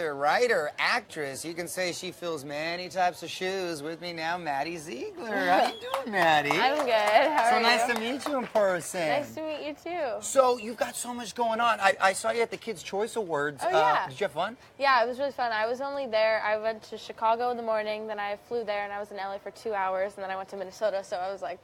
Writer, actress, you can say she fills many types of shoes. With me now, Maddie Ziegler. How you doing, Maddie? I'm good. How are you? So nice to meet you in person. Nice to meet you too. So you've got so much going on. I saw you at the Kids' Choice Awards. Oh, yeah. Did you have fun? Yeah, it was really fun. I was only there. I went to Chicago in the morning, then I flew there, and I was in LA for 2 hours, and then I went to Minnesota. So I was like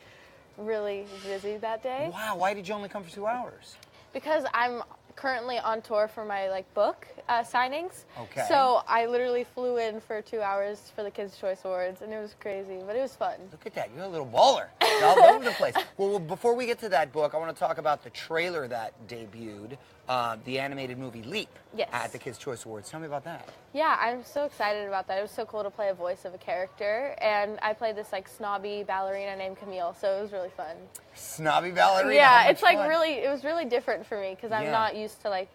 really busy that day. Wow. Why did you only come for 2 hours? Because I'm currently on tour for my book signings. Okay. So I literally flew in for 2 hours for the Kids' Choice Awards, and it was crazy, but it was fun. Look at that. You're a little baller. All over the place. Well, before we get to that book, I want to talk about the trailer that debuted, the animated movie Leap, Yes. at the Kids' Choice Awards. Tell me about that. Yeah, I'm so excited about that. It was so cool to play a voice of a character, and I played this snobby ballerina named Camille, so it was really fun. Snobby ballerina? Yeah, it's fun? it was really different for me because I'm Yeah. not used to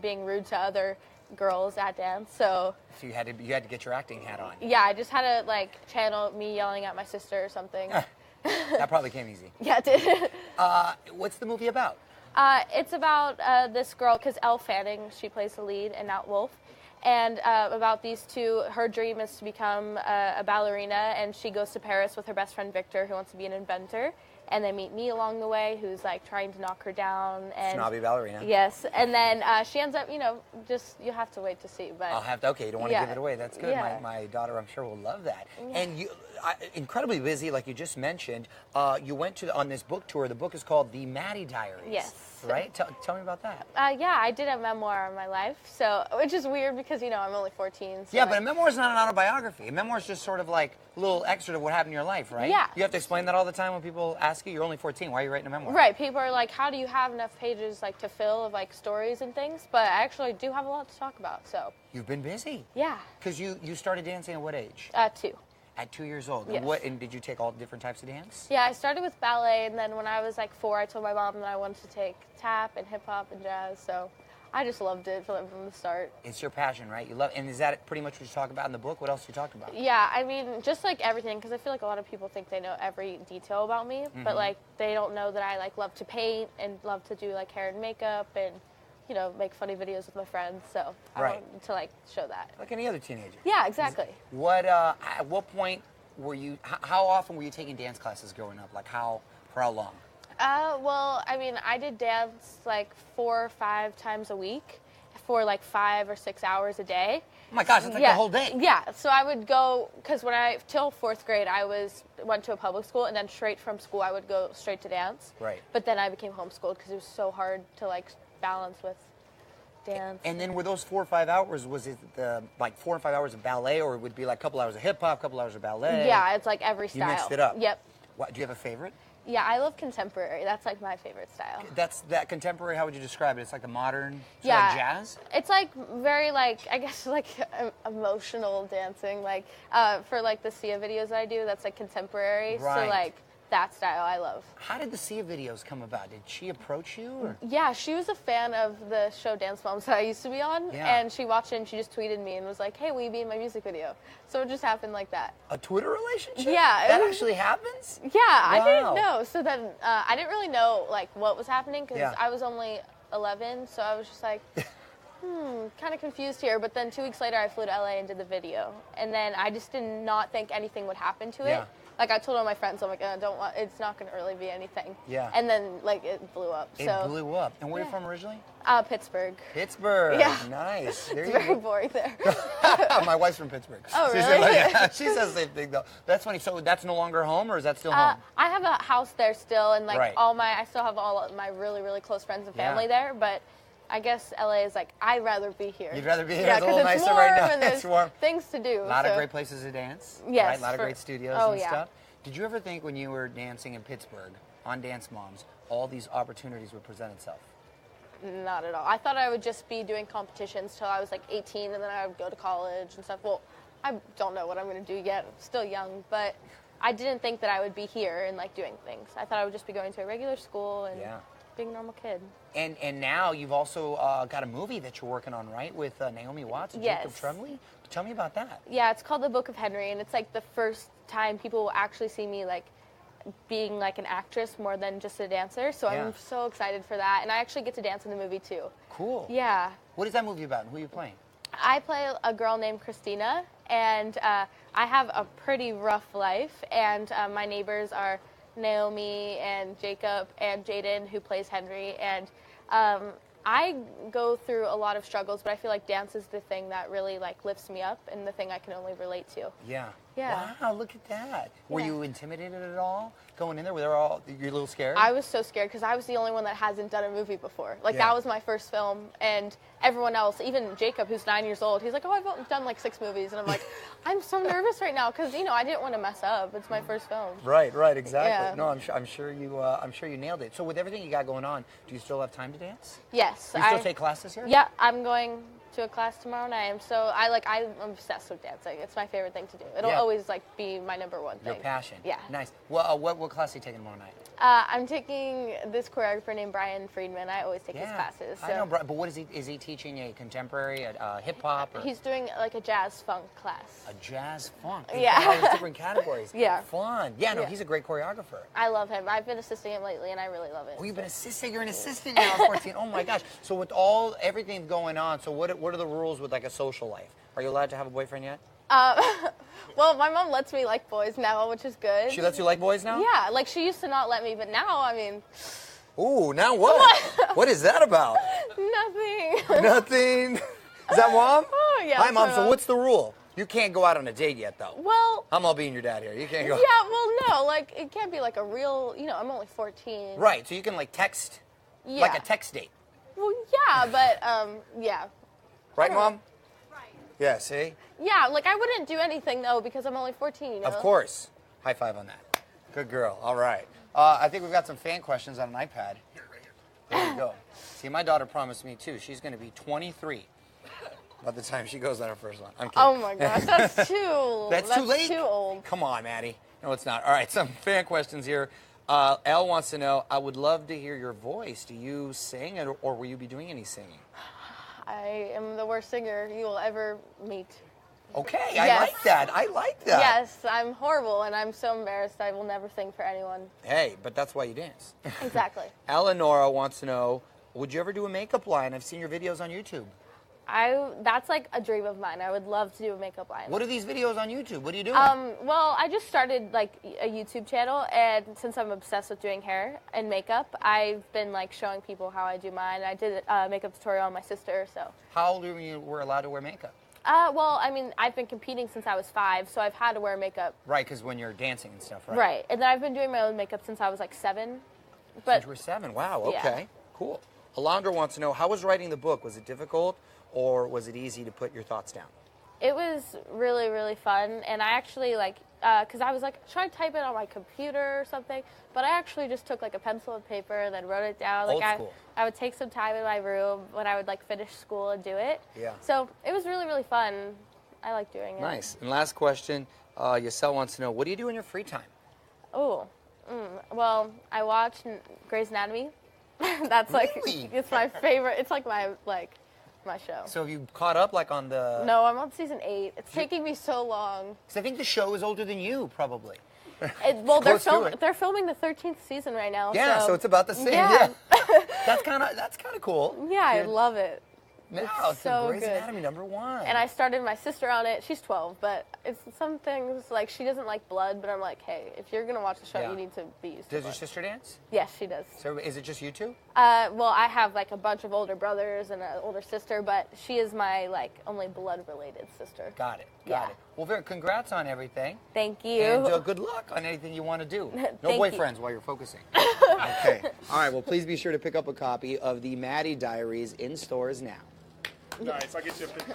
being rude to other girls at dance. So you had to get your acting hat on. yeah, I just had to channel me yelling at my sister or something. That probably came easy. Yeah, it did. What's the movie about? It's about this girl, because Elle Fanning, she plays the lead, and Nat Wolff. And about these two, her dream is to become a ballerina, and she goes to Paris with her best friend Victor, who wants to be an inventor. And they meet me along the way, who's trying to knock her down. And Snobby ballerina. yes, and then she ends up, just you have to wait to see. But I'll have to. Okay, you don't want to yeah. give it away. That's good. Yeah. My daughter, I'm sure, will love that. Yeah. And you, incredibly busy, like you just mentioned. You went on this book tour. The book is called The Maddie Diaries. Yes. Right. Tell me about that. Yeah, I did a memoir of my life, which is weird because I'm only 14. So Yeah, but a memoir is not an autobiography. A memoir is just sort of like a little excerpt of what happened in your life, right? Yeah. You have to explain that all the time when people ask you. You're only 14. Why are you writing a memoir? Right. People are like, how do you have enough pages to fill of stories and things? But I actually do have a lot to talk about. So You've been busy. yeah. Because you started dancing at what age? 2. At 2 years old. Yes. And did you take all different types of dance? Yeah, I started with ballet, and then when I was 4, I told my mom that I wanted to take tap and hip hop and jazz. So I just loved it from the start. It's your passion, right? You love, and is that pretty much what you talk about in the book? What else do you talk about? Yeah, I mean, just everything, because I feel like a lot of people think they know every detail about me, but they don't know that I love to paint and love to do hair and makeup and make funny videos with my friends. So I Right. wanted to show that. Like any other teenager. Yeah, exactly. At what point were you? How often were you taking dance classes growing up? For how long? Well, I mean, I did dance 4 or 5 times a week for 5 or 6 hours a day. Oh my gosh, it's the whole day. Yeah, so I would go, because till 4th grade, I went to a public school, and then straight from school, I would go straight to dance. Right. But then I became homeschooled because it was so hard to balance with dance. And then were those 4 or 5 hours? Was it 4 or 5 hours of ballet, or it would be a couple hours of hip hop, couple hours of ballet? Yeah, it's every style. You mixed it up. Yep. Do you have a favorite? Yeah, I love contemporary. That's my favorite style. That's that contemporary. How would you describe it? It's like the modern, Yeah. jazz. It's very I guess emotional dancing. For the Sia videos that I do, that's contemporary. Right. So that style I love. How did the Sia videos come about? Did she approach you? Or? Yeah, she was a fan of the show Dance Moms that I used to be on, Yeah. and she watched it and she just tweeted me and was like, "Hey, will you be in my music video?" So it just happened like that. A Twitter relationship? Yeah, That it was- actually happens? Yeah, I didn't Wow. know. So then I didn't really know what was happening because Yeah. I was only 11, so I was just kind of confused here. But then 2 weeks later, I flew to LA and did the video, and then I just did not think anything would happen to it. Yeah. I told all my friends, I'm it's not going to really be anything. Yeah. And then it blew up. It So blew up. And where are you Yeah. from originally? Pittsburgh. Pittsburgh. Yeah. Nice. There It's you very go. boring there. My wife's from Pittsburgh. Oh, She really? said, she says the same thing, though. That's funny. So that's no longer home, or is that still home? I have a house there still, and Right. I still have all of my really, really close friends and family Yeah. there, but I guess LA is I'd rather be here. You'd rather be here? Yeah, It's a little 'cause it's nicer warm right now. and It's there's warm. things to do. A lot of so- great places to dance. Yes, Right? A lot of great studios and yeah. stuff. Did you ever think when you were dancing in Pittsburgh on Dance Moms, all these opportunities would present itself? Not at all. I thought I would just be doing competitions till I was 18, and then I would go to college and stuff. Well, I don't know what I'm going to do yet. I'm still young, but I didn't think that I would be here and doing things. I thought I would just be going to a regular school and Yeah. being a normal kid. And now you've also got a movie that you're working on, right, with Naomi Watts and Jacob Yes. Tremblay? Tell me about that. Yeah, it's called The Book of Henry, and it's the first time people will actually see me being an actress more than just a dancer. So Yeah. I'm so excited for that, and I actually get to dance in the movie too. Cool. Yeah. What is that movie about, and who are you playing? I play a girl named Christina, and I have a pretty rough life, and my neighbors are Naomi and Jacob and Jaden, who plays Henry, and I go through a lot of struggles, but I feel like dance is the thing that really like lifts me up and the thing I can only relate to. Yeah. Yeah. Wow, look at that. Were Yeah. you intimidated at all going in there? Were they all, you're a little scared? I was so scared because I was the only one that hasn't done a movie before. Like, Yeah. that was my first film, and everyone else, even Jacob, who's 9 years old, he's like, oh, I've done like 6 movies. And I'm like, I'm so nervous right now because, you know, I didn't want to mess up. It's my first film. Right, exactly. Yeah. No, I'm sure you nailed it. So with everything you got going on, do you still have time to dance? Yes. Do you still take classes here? Yeah, I'm going to a class tomorrow night. I'm obsessed with dancing. It's my favorite thing to do. It'll always like be my number one thing. Your passion. Yeah. Nice. Well, what class are you taking tomorrow night? I'm taking this choreographer named Brian Friedman. I always take his classes. So. I know, but what is he? Is he teaching a contemporary, hip hop? He's doing like a jazz funk class. A jazz funk. Yeah. All these different categories. Yeah. Fun. Yeah. No, Yeah. he's a great choreographer. I love him. I've been assisting him lately, and I really love it. Oh, you've been assisting. You're an assistant now at 14. Oh my gosh. So with everything going on, so what are the rules with like a social life? Are you allowed to have a boyfriend yet? Well, my mom lets me like boys now, which is good. She lets you like boys now? Yeah, like she used to not let me, but now, I mean. Ooh, now what? What is that about? Nothing. Nothing. Is that Mom? Oh, yeah. Hi, Mom. So what's the rule? You can't go out on a date yet, though. Well. I'm all being your dad here. You can't go. Yeah, well, no, like it can't be like a real. You know, I'm only 14. Right. So you can like text. Yeah. Like a text date. Well, yeah, but yeah. Right, Mom? Right. Yeah. See. Yeah, like I wouldn't do anything though because I'm only 14. You know? Of course. High five on that. Good girl. All right. I think we've got some fan questions on an iPad. There you go. See, my daughter promised me too. She's going to be 23 by the time she goes on her first one. I'm kidding. Oh my gosh, that's too. That's too late. Too old. Come on, Maddie. No, it's not. All right, some fan questions here. Elle wants to know, I would love to hear your voice. Do you sing, or will you be doing any singing? I am the worst singer you will ever meet. Okay, Yes. I like that. Yes, I'm horrible, and I'm so embarrassed. I will never sing for anyone. Hey, but that's why you dance. Exactly. Eleonora wants to know, would you ever do a makeup line? I've seen your videos on YouTube. That's like a dream of mine. I would love to do a makeup line. What are these videos on YouTube? What are you doing? Well, I just started like a YouTube channel, and since I'm obsessed with doing hair and makeup, I've been like showing people how I do mine. I did a makeup tutorial on my sister, so. How old were you allowed to wear makeup? Well, I mean, I've been competing since I was 5, so I've had to wear makeup. Right, because when you're dancing and stuff, right? Right, and then I've been doing my own makeup since I was like 7. But Since you were 7, wow, okay, Yeah. cool. Alondra wants to know, how was writing the book? Was it difficult, or was it easy to put your thoughts down? it was really, really fun, and I actually like, because I was like, should I type it on my computer or something? But I actually just took like a pencil and paper and then wrote it down. Old Like school. I would take some time in my room when I would like finish school and do it. Yeah. So it was really, really fun. I like doing it. Nice. And last question, Yasel wants to know, what do you do in your free time? Oh, well, I watch Grey's Anatomy. That's like, Really? it's my favorite. It's like my show. So have you caught up like on the... No, I'm on season 8. It's taking me so long. Because I think the show is older than you, probably. Well, Close to it. they're filming the 13th season right now. Yeah, so it's about the same. Yeah. That's kind of cool. Yeah, I Good. love it. Now, It's it's so Grey's good. Anatomy #1. And I started my sister on it. She's 12, but it's some things like she doesn't like blood. But I'm like, hey, if you're gonna watch the show, Yeah. you need to be used to Does your blood. sister dance? Yes, she does. So is it just you two? Well, I have like a bunch of older brothers and an older sister, but she is my like only blood-related sister. Got it. Yeah. Well, congrats on everything. Thank you. And good luck on anything you want to do. No Thank you. boyfriends while you're focusing. Okay. All right. Well, please be sure to pick up a copy of the Maddie Diaries in stores now. Nice, I'll get you a picture.